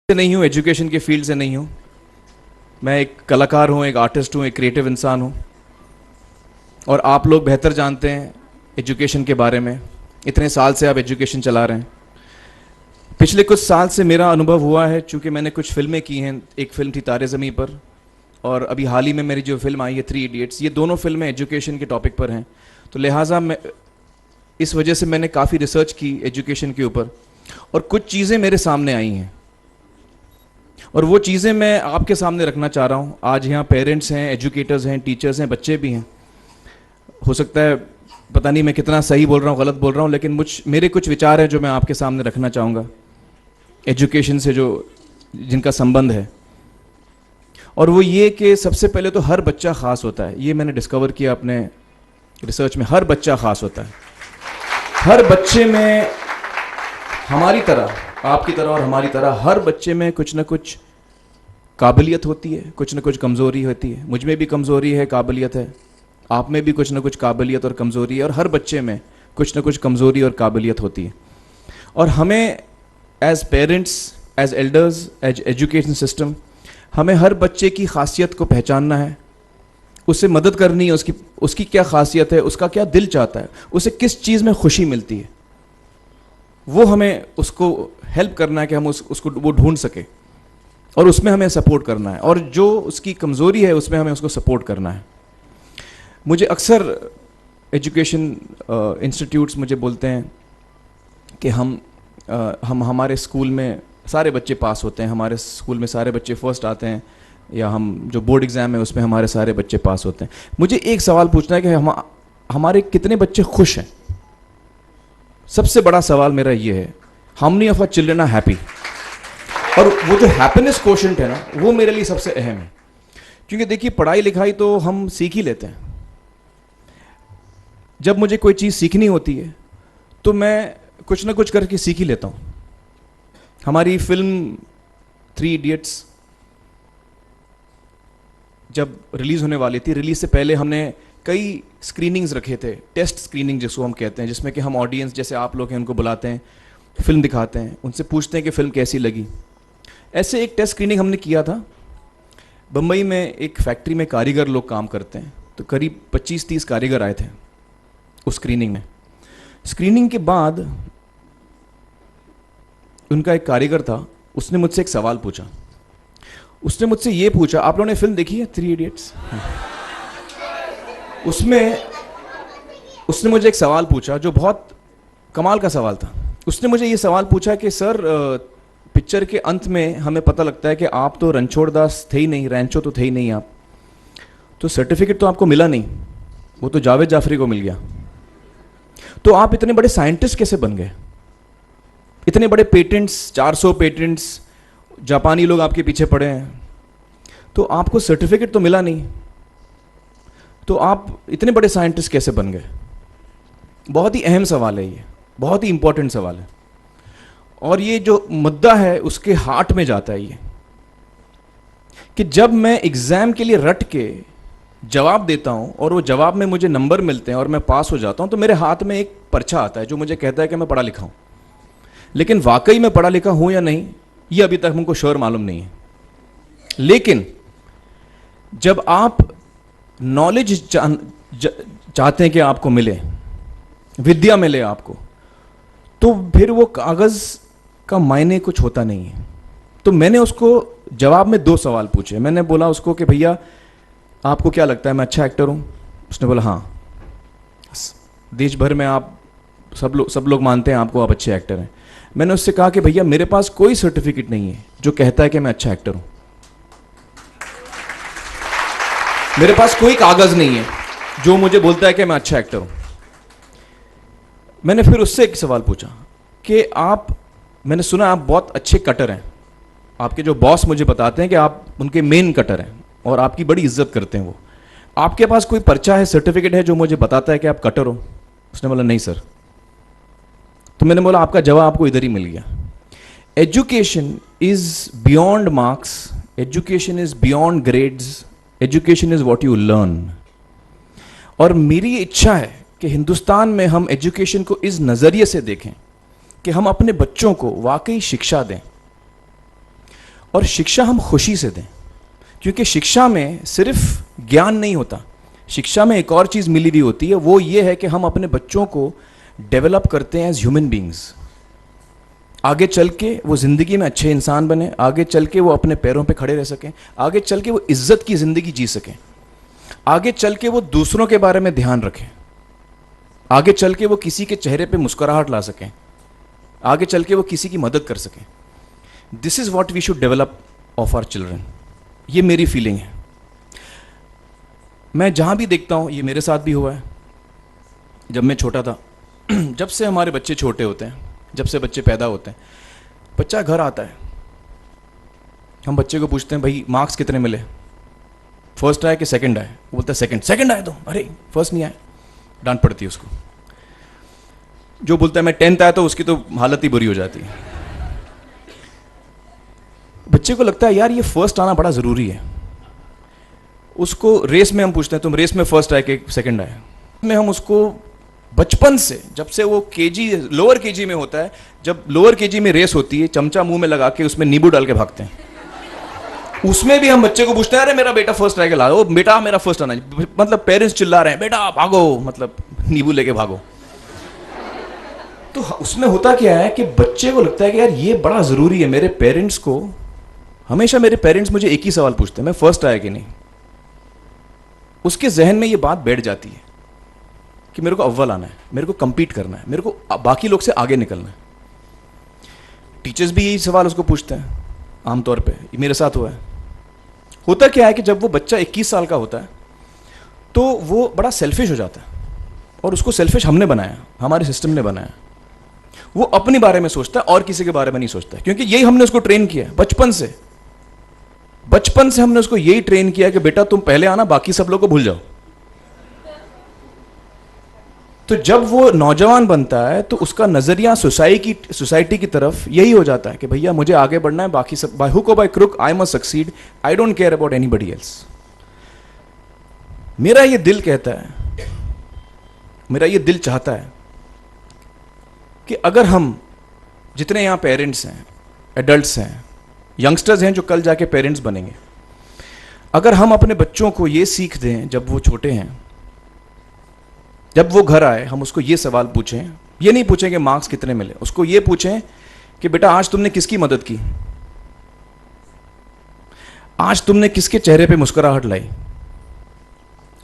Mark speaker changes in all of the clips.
Speaker 1: से नहीं हूँ, एजुकेशन के फील्ड से नहीं हूँ। मैं एक कलाकार हूँ, एक आर्टिस्ट हूँ, एक क्रिएटिव इंसान हूँ। और आप लोग बेहतर जानते हैं एजुकेशन के बारे में। इतने साल से आप एजुकेशन चला रहे हैं। पिछले कुछ साल से मेरा अनुभव हुआ है, चूँकि मैंने कुछ फिल्में की हैं। एक फिल्म थी तारे ज़मीं पर, और अभी हाल ही में मेरी जो फिल्म आई है 3 इडियट्स, ये दोनों फिल्में एजुकेशन के टॉपिक पर हैं। तो लिहाजा मैं इस वजह से मैंने काफ़ी रिसर्च की एजुकेशन के ऊपर, और कुछ चीज़ें मेरे सामने आई हैं और वो चीज़ें मैं आपके सामने रखना चाह रहा हूँ। आज यहाँ पेरेंट्स हैं, एजुकेटर्स हैं, टीचर्स हैं, बच्चे भी हैं। हो सकता है पता नहीं मैं कितना सही बोल रहा हूँ, गलत बोल रहा हूँ, लेकिन मेरे कुछ विचार हैं जो मैं आपके सामने रखना चाहूँगा एजुकेशन से जो जिनका संबंध है। और वो ये कि सबसे पहले तो हर बच्चा ख़ास होता है। ये मैंने डिस्कवर किया अपने रिसर्च में। हर बच्चा ख़ास होता है। हर बच्चे में हमारी तरह, आपकी तरह और हमारी तरह, हर बच्चे में कुछ ना कुछ काबिलियत होती है, कुछ ना कुछ कमज़ोरी होती है। मुझ में भी कमज़ोरी है, काबिलियत है। आप में भी कुछ ना कुछ काबिलियत और कमज़ोरी है, और हर बच्चे में कुछ ना कुछ कमज़ोरी और काबिलियत होती है। और हमें as parents, as elders, as education system, हमें हर बच्चे की खासियत को पहचानना है, उससे मदद करनी है। उसकी क्या खासियत है, उसका क्या दिल चाहता है, उसे किस चीज़ में खुशी मिलती है, वो हमें उसको हेल्प करना है कि हम उसको वो ढूंढ सके, और उसमें हमें सपोर्ट करना है। और जो उसकी कमज़ोरी है उसमें हमें उसको सपोर्ट करना है। मुझे अक्सर एजुकेशन इंस्टीट्यूट्स मुझे बोलते हैं कि हम हमारे स्कूल में सारे बच्चे पास होते हैं, हमारे स्कूल में सारे बच्चे फर्स्ट आते हैं, या हम जो बोर्ड एग्ज़ाम है उसमें हमारे सारे बच्चे पास होते हैं। मुझे एक सवाल पूछना है कि हमारे कितने बच्चे खुश हैं। सबसे बड़ा सवाल मेरा ये है, how many of our children are happy. और वो जो हैप्पीनेस कोशेंट है ना, वो मेरे लिए सबसे अहम है। क्योंकि देखिए, पढ़ाई लिखाई तो हम सीख ही लेते हैं। जब मुझे कोई चीज़ सीखनी होती है तो मैं कुछ ना कुछ करके सीख ही लेता हूँ। हमारी फिल्म 3 इडियट्स जब रिलीज़ होने वाली थी, रिलीज़ से पहले हमने कई स्क्रीनिंग्स रखे थे, टेस्ट स्क्रीनिंग जिसको हम कहते हैं, जिसमें कि हम ऑडियंस जैसे आप लोग हैं उनको बुलाते हैं, फिल्म दिखाते हैं, उनसे पूछते हैं कि फ़िल्म कैसी लगी। ऐसे एक टेस्ट स्क्रीनिंग हमने किया था। बम्बई में एक फैक्ट्री में कारीगर लोग काम करते हैं, तो करीब 25-30 कारीगर आए थे उस स्क्रीनिंग में। स्क्रीनिंग के बाद उनका एक कारीगर था, उसने मुझसे एक सवाल पूछा। उसने मुझसे ये पूछा, आप लोगों ने फिल्म देखी है 3 इडियट्स? उसमें उसने मुझे एक सवाल पूछा जो बहुत कमाल का सवाल था। उसने मुझे ये सवाल पूछा कि सर, पिक्चर के अंत में हमें पता लगता है कि आप तो रणछोड़ दास थे ही नहीं, रैंचो तो थे ही नहीं आप, तो सर्टिफिकेट तो आपको मिला नहीं, वो तो जावेद जाफरी को मिल गया। तो आप इतने बड़े साइंटिस्ट कैसे बन गए? इतने बड़े पेटेंट्स, 400 पेटेंट्स, जापानी लोग आपके पीछे पड़े हैं, तो आपको सर्टिफिकेट तो मिला नहीं, तो आप इतने बड़े साइंटिस्ट कैसे बन गए? बहुत ही अहम सवाल है ये, बहुत ही इंपॉर्टेंट सवाल है। और ये जो मुद्दा है उसके हार्ट में जाता है ये, कि जब मैं एग्जाम के लिए रट के जवाब देता हूं और वो जवाब में मुझे नंबर मिलते हैं और मैं पास हो जाता हूं, तो मेरे हाथ में एक पर्चा आता है जो मुझे कहता है कि मैं पढ़ा लिखा हूं। लेकिन वाकई में पढ़ा लिखा हूं या नहीं, ये अभी तक हमको श्योर मालूम नहीं है। लेकिन जब आप नॉलेज चाहते हैं कि आपको मिले, विद्या मिले आपको, तो फिर वो कागज़ का मायने कुछ होता नहीं है। तो मैंने उसको जवाब में 2 सवाल पूछे। मैंने बोला उसको कि भैया, आपको क्या लगता है मैं अच्छा एक्टर हूँ? उसने बोला हाँ, देश भर में आप सब लोग मानते हैं आपको, आप अच्छे एक्टर हैं। मैंने उससे कहा कि भैया, मेरे पास कोई सर्टिफिकेट नहीं है जो कहता है कि मैं अच्छा एक्टर हूँ। मेरे पास कोई कागज़ नहीं है जो मुझे बोलता है कि मैं अच्छा एक्टर हूँ। मैंने फिर उससे एक सवाल पूछा कि मैंने सुना आप बहुत अच्छे कटर हैं, आपके जो बॉस मुझे बताते हैं कि आप उनके मेन कटर हैं और आपकी बड़ी इज्जत करते हैं वो। आपके पास कोई पर्चा है, सर्टिफिकेट है जो मुझे बताता है कि आप कटर हो? उसने बोला नहीं सर। तो मैंने बोला आपका जवाब आपको इधर ही मिल गया। Education is beyond marks, education is beyond grades, education is what you learn. और मेरी इच्छा है कि हिंदुस्तान में हम एजुकेशन को इस नज़रिए से देखें कि हम अपने बच्चों को वाकई शिक्षा दें। और शिक्षा हम खुशी से दें, क्योंकि शिक्षा में सिर्फ ज्ञान नहीं होता, शिक्षा में एक और चीज़ मिली हुई होती है, वो ये है कि हम अपने बच्चों को डेवलप करते हैं एज ह्यूमन बींग्स। आगे चल के वो ज़िंदगी में अच्छे इंसान बने, आगे चल के वो अपने पैरों पे खड़े रह सकें, आगे चल के वो इज्जत की ज़िंदगी जी सकें, आगे चल के वो दूसरों के बारे में ध्यान रखें, आगे चल के वो किसी के चेहरे पे मुस्कुराहट ला सकें, आगे चल के वो किसी की मदद कर सकें। This is what we should develop of our children. ये मेरी फीलिंग है। मैं जहाँ भी देखता हूँ, ये मेरे साथ भी हुआ है जब मैं छोटा था। जब से हमारे बच्चे छोटे होते हैं, जब से बच्चे पैदा होते हैं, बच्चा घर आता है, हम बच्चे को पूछते हैं भाई मार्क्स कितने मिले, फर्स्ट आया कि सेकंड आया? वो बोलता है सेकंड। सेकंड आया तो अरे फर्स्ट नहीं आया, डांट पड़ती है उसको। जो बोलता है मैं 10th आया तो उसकी तो हालत ही बुरी हो जाती है। बच्चे को लगता है यार ये फर्स्ट आना बड़ा ज़रूरी है। उसको रेस में हम पूछते हैं तुम रेस में फर्स्ट आए कि सेकंड आए, में हम उसको बचपन से, जब से वो केजी लोअर केजी में होता है, जब लोअर केजी में रेस होती है, चमचा मुंह में लगा के उसमें नींबू डाल के भागते हैं, उसमें भी हम बच्चे को पूछते हैं अरे मेरा बेटा फर्स्ट आएगा, ला बेटा मेरा फर्स्ट आना, मतलब पेरेंट्स चिल्ला रहे हैं बेटा भागो, मतलब नींबू लेके भागो। तो उसमें होता क्या है कि बच्चे को लगता है कि यार ये बड़ा जरूरी है। मेरे पेरेंट्स को हमेशा, मेरे पेरेंट्स मुझे एक ही सवाल पूछते हैं, मैं फर्स्ट आया कि नहीं। उसके जहन में ये बात बैठ जाती है कि मेरे को अव्वल आना है, मेरे को compete करना है, मेरे को बाकी लोग से आगे निकलना है। टीचर्स भी यही सवाल उसको पूछते हैं आमतौर पे, मेरे साथ हुआ है। होता क्या है कि जब वो बच्चा 21 साल का होता है तो वो बड़ा सेल्फिश हो जाता है, और उसको सेल्फिश हमने बनाया, हमारे सिस्टम ने बनाया। वो अपने बारे में सोचता है और किसी के बारे में नहीं सोचता है, क्योंकि यही हमने उसको ट्रेन किया है बचपन से। बचपन से हमने उसको यही ट्रेन किया कि बेटा तुम पहले आना, बाकी सब लोग को भूल जाओ। तो जब वो नौजवान बनता है तो उसका नजरिया सोसाइटी की तरफ यही हो जाता है कि भैया मुझे आगे बढ़ना है, बाकी सब बाय हुक और by crook I must succeed, I don't care about anybody else. मेरा ये दिल कहता है, मेरा ये दिल चाहता है कि अगर हम जितने यहाँ पेरेंट्स हैं, एडल्ट्स हैं, यंगस्टर्स हैं जो कल जाके पेरेंट्स बनेंगे, अगर हम अपने बच्चों को ये सीख दें जब वो छोटे हैं, जब वो घर आए हम उसको ये सवाल पूछें, ये नहीं पूछें कि मार्क्स कितने मिले, उसको ये पूछें कि बेटा आज तुमने किसकी मदद की, आज तुमने किसके चेहरे पे मुस्कुराहट लाई।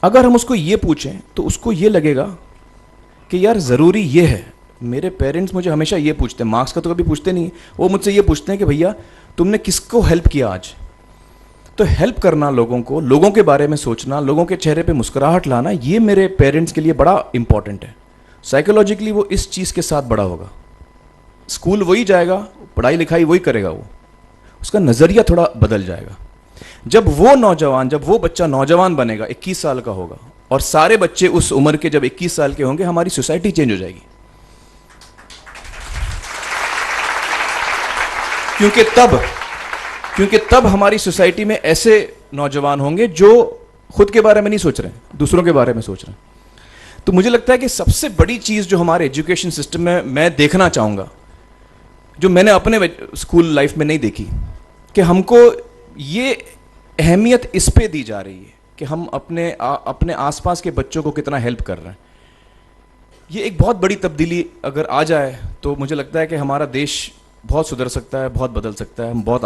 Speaker 1: अगर हम उसको ये पूछें तो उसको ये लगेगा कि यार ज़रूरी ये है। मेरे पेरेंट्स मुझे हमेशा ये पूछते हैं, मार्क्स का तो कभी पूछते नहीं, वो मुझसे ये पूछते हैं कि भैया तुमने किसको हेल्प किया आज। तो हेल्प करना लोगों को, लोगों के बारे में सोचना, लोगों के चेहरे पे मुस्कुराहट लाना, ये मेरे पेरेंट्स के लिए बड़ा इंपॉर्टेंट है। साइकोलॉजिकली वो इस चीज़ के साथ बड़ा होगा, स्कूल वही जाएगा, पढ़ाई लिखाई वही करेगा, वो उसका नज़रिया थोड़ा बदल जाएगा। जब वो नौजवान, जब वो बच्चा नौजवान बनेगा, 21 साल का होगा, और सारे बच्चे उस उम्र के जब 21 साल के होंगे, हमारी सोसाइटी चेंज हो जाएगी। क्योंकि तब हमारी सोसाइटी में ऐसे नौजवान होंगे जो खुद के बारे में नहीं सोच रहे हैं, दूसरों के बारे में सोच रहे हैं। तो मुझे लगता है कि सबसे बड़ी चीज़ जो हमारे एजुकेशन सिस्टम में मैं देखना चाहूँगा, जो मैंने अपने स्कूल लाइफ में नहीं देखी, कि हमको ये अहमियत इस पे दी जा रही है कि हम अपने आसपास के बच्चों को कितना हेल्प कर रहे हैं। ये एक बहुत बड़ी तब्दीली अगर आ जाए तो मुझे लगता है कि हमारा देश बहुत सुधर सकता है, बहुत बदल सकता है, हम बहुत